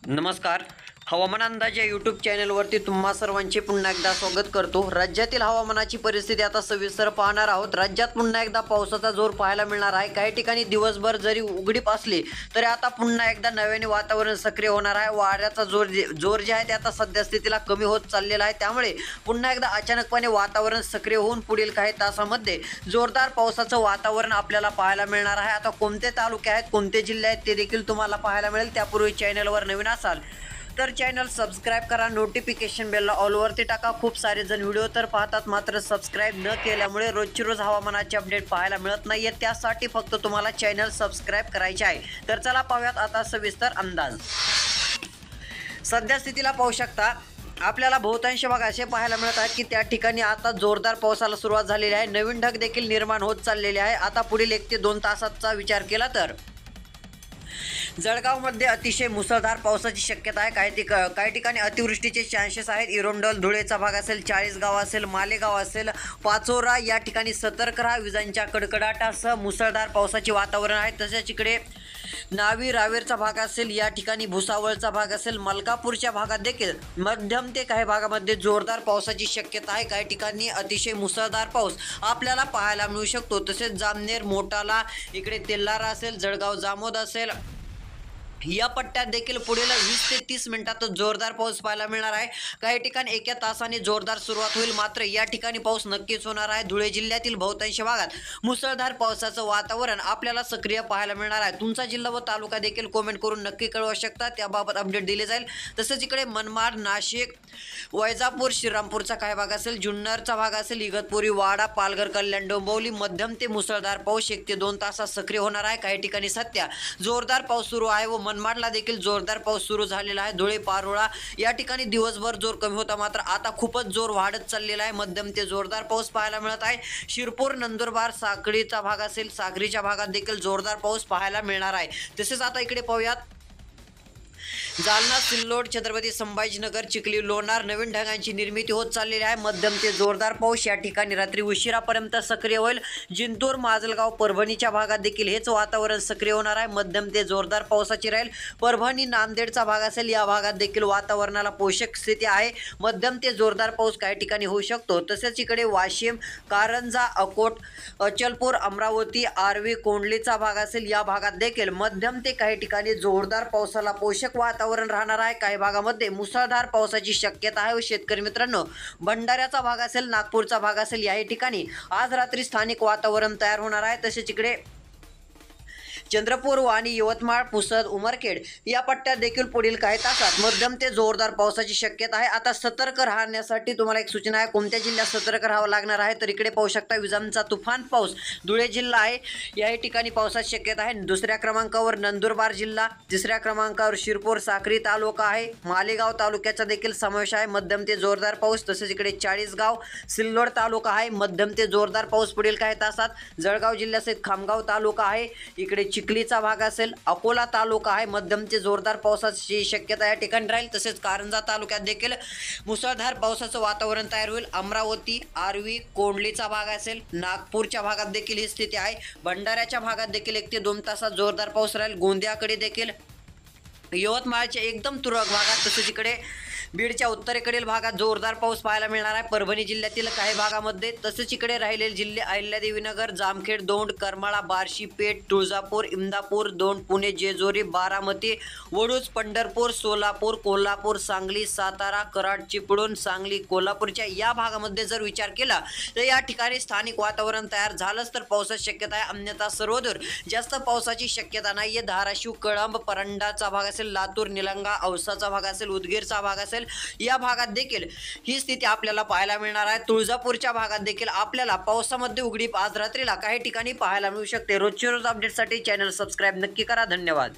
नमस्कार. हवामान अंदाज या यूट्यूब चॅनलवरती तुम्हा सर्वांचे पुन्हा एकदा स्वागत करतो. राज्यातील हवामानाची परिस्थिती आता सविस्तर पाहणार आहोत. राज्यात पुन्हा एकदा पावसाचा जोर पाहायला मिळणार आहे. काही ठिकाणी दिवसभर जरी उघडीप असली तरी आता पुन्हा एकदा नव्याने वातावरण सक्रिय होणार आहे. वाऱ्याचा जोर जे आहे ते आता सध्या स्थितीला कमी होत चाललेला आहे. त्यामुळे पुन्हा एकदा अचानकपणे वातावरण सक्रिय होऊन पुढील काही तासामध्ये जोरदार पावसाचं वातावरण आपल्याला पाहायला मिळणार आहे. आता कोणते तालुके आहेत, कोणते जिल्हे आहेत ते देखील तुम्हाला पाहायला मिळेल. त्यापूर्वी चॅनलवर नवीन असाल तर चॅनल सबस्क्राईब करा, नोटिफिकेशन बेलला ऑलवरती टाका. खूप सारे जण व्हिडिओ तर पाहतात, मात्र सबस्क्राईब न केल्यामुळे रोजची रोज हवामानाचे अपडेट पाहायला मिळत नाहीये. त्यासाठी फक्त तुम्हाला चॅनल सबस्क्राईब करायचे आहे. तर चला पाहूयात आता सविस्तर अंदाज. सध्या स्थितीला पाहू शकता, आपल्याला बहुतांश भाग असे पाहायला मिळत आहेत की त्या ठिकाणी आता जोरदार पावसाला सुरुवात झालेली आहे. नवीन ढग देखील निर्माण होत चाललेले आहे. आता पुढील 1 ते 2 तासाचा विचार केला तर जळगावमध्ये अतिशय मुसळधार पावसाची शक्यता आहे. काही ठिकाणी अतिवृष्टीचे चान्सेस आहेत. इरोंडल धुळेचा भाग असेल, चाळीसगाव असेल, मालेगाव असेल, पाचोरा या ठिकाणी सतर्क राहा. विजांच्या कडकडाटासह मुसळधार पावसाचे वातावरण आहे. तसेच इकडे नावी रावेरचा भाग असेल, या ठिकाणी भुसावळचा भाग असेल, मलकापूरच्या भागात देखील मध्यम ते काही भागामध्ये जोरदार पावसाची शक्यता आहे. काही ठिकाणी अतिशय मुसळधार पाऊस आपल्याला पाहायला मिळू शकतो. तसेच जामनेर, मोटाला, इकडे तेल्लारा असेल, जळगाव जामोद असेल, या पट्ट्यात देखील पुढील 20 ते 30 मिनिटात जोरदार पाऊस पाहायला मिळणार आहे. काही ठिकाणी एका तासाने जोरदार सुरुवात होईल, मात्र या ठिकाणी पाऊस नक्कीच होणार आहे. धुळे जिल्ह्यातील बहुतांश भागात मुसळधार पावसाचं वातावरण आपल्याला सक्रिय पाहायला मिळणार आहे. तुमचा जिल्हा व तालुका देखील कमेंट करून नक्की कळवू शकता, त्याबाबत अपडेट दिले जाईल. तसेच इकडे मनमाड, नाशिक, वैजापूर, श्रीरामपूरचा काही भाग असेल, जुन्नरचा भाग असेल, इगतपुरी, वाडा, पालघर, कल्याण, डोंबिवली मध्यम ते मुसळधार पाऊस 1 ते 2 तासात सक्रिय होणार आहे. काही ठिकाणी सध्या जोरदार पाऊस सुरू आहे व मनमाडला देखील जोरदार पाऊस सुरू झालेला आहे. धुळे, पारोळा या ठिकाणी दिवसभर जोर कमी होता, मात्र आता खूपच जोर वाढत चाललेला आहे. मध्यम ते जोरदार पाऊस पाहायला मिळत आहे. शिरपूर, नंदुरबार, साखळीचा भाग असेल, सागरीच्या भागात देखील जोरदार पाऊस पाहायला मिळणार आहे. तसेच आता इकडे पाहूयात, जालना, सिल्लोड, छत्रपती संभाजीनगर, चिखली, लोणार नवीन ढगांची निर्मिती होत चाललेली आहे. मध्यम ते जोरदार पाऊस या ठिकाणी रात्री उशिरापर्यंत सक्रिय होईल. जिंतूर, माजलगाव, परभणीच्या भागात देखील हेच वातावरण सक्रिय होणार आहे. मध्यम ते जोरदार पावसाची राहील. परभणी, नांदेडचा भाग असेल, या भागात देखील वातावरणाला पोषक स्थिती आहे. मध्यम ते जोरदार पाऊस काही ठिकाणी होऊ शकतो. तसेच इकडे वाशिम, कारंजा, अकोट, अचलपूर, अमरावती, आर्वी, कोंडलीचा भाग असेल, या भागात देखील मध्यम ते काही ठिकाणी जोरदार पावसाला पोषक वातावरण राहणार आहे. काही भागामध्ये मुसळधार पावसाची शक्यता आहे. व शेतकरी मित्रांनो, भंडाऱ्याचा भाग असेल, नागपूरचा भाग असेल, याही ठिकाणी आज रात्री स्थानिक वातावरण तयार होणार आहे. तसेच इकडे चंद्रपूर, वाणी, यवतमाळ, पुसद, उमरखेड या पट्ट्यात देखील पुढील काही तासात मध्यम ते जोरदार पावसाची शक्यता आहे. आता सतर्क राहण्यासाठी तुम्हाला एक सूचना आहे, कोणत्या जिल्ह्यात सतर्क राहावं लागणार आहे. तर इकडे पाहू शकता, विजांचा तुफान पाऊस धुळे जिल्हा आहे, याही ठिकाणी पावसाची शक्यता आहे. दुसऱ्या क्रमांकावर नंदुरबार जिल्हा, तिसऱ्या क्रमांकावर शिरपूर, साक्री तालुका आहे. मालेगाव तालुक्याचा देखील समावेश आहे. मध्यम ते जोरदार पाऊस. तसेच इकडे चाळीसगाव, सिल्लोड तालुका आहे, मध्यम ते जोरदार पाऊस पुढील काही तासात. जळगाव जिल्ह्याचे खामगाव तालुका आहे, इकडे चिखलीचा भाग असेल, अकोला तालुका आहे, मध्यम ते जोरदार पावसाची शक्यता या ठिकाणी राहील. तसेच कारंजा तालुक्यात देखील मुसळधार पावसाचं वातावरण तयार होईल. अमरावती, आर्वी, कोंडलीचा भाग असेल, नागपूरच्या भागात देखील ही स्थिती आहे. भंडाऱ्याच्या भागात देखील 1 ते 2 तासात जोरदार पाऊस राहील. गोंदियाकडे देखील, यवतमाळच्या एकदम तुरळक भागात, तसेच इकडे बीडच्या उत्तरेकडील भागात जोरदार पाऊस पाहायला मिळणार आहे. परभणी जिल्ह्यातील काही भागामध्ये. तसेच इकडे राहिलेले जिल्हे अहिल्यादेवीनगर, जामखेड, दौंड, करमाळा, बार्शी, पेठ, तुळजापूर, इंदापूर, दौंड, पुणे, जेजुरी, बारामती, वडूज, पंढरपूर, सोलापूर, कोल्हापूर, सांगली, सातारा, कराड, चिपळूण, सांगली, कोल्हापूरच्या या भागामध्ये जर विचार केला तर या ठिकाणी स्थानिक वातावरण तयार झालंच तर पावसाची शक्यता आहे. अन्यथा सर्वदूर जास्त पावसाची शक्यता नाहीये. धाराशिव, कळंब, परंडाचा भाग असेल, लातूर, निलंगा, औसाचा भाग असेल, उदगीरचा भाग असेल, या भागात देखील ही स्थिती आपल्याला पाहायला मिळणार आहे. तुळजापूरच्या भागात देखील आपल्याला पावसामध्ये उघडीप आज रात्रीला काही ठिकाणी पाहायला मिळू शकते. रोजची रोज अपडेटसाठी चॅनल सबस्क्राईब नक्की करा. धन्यवाद.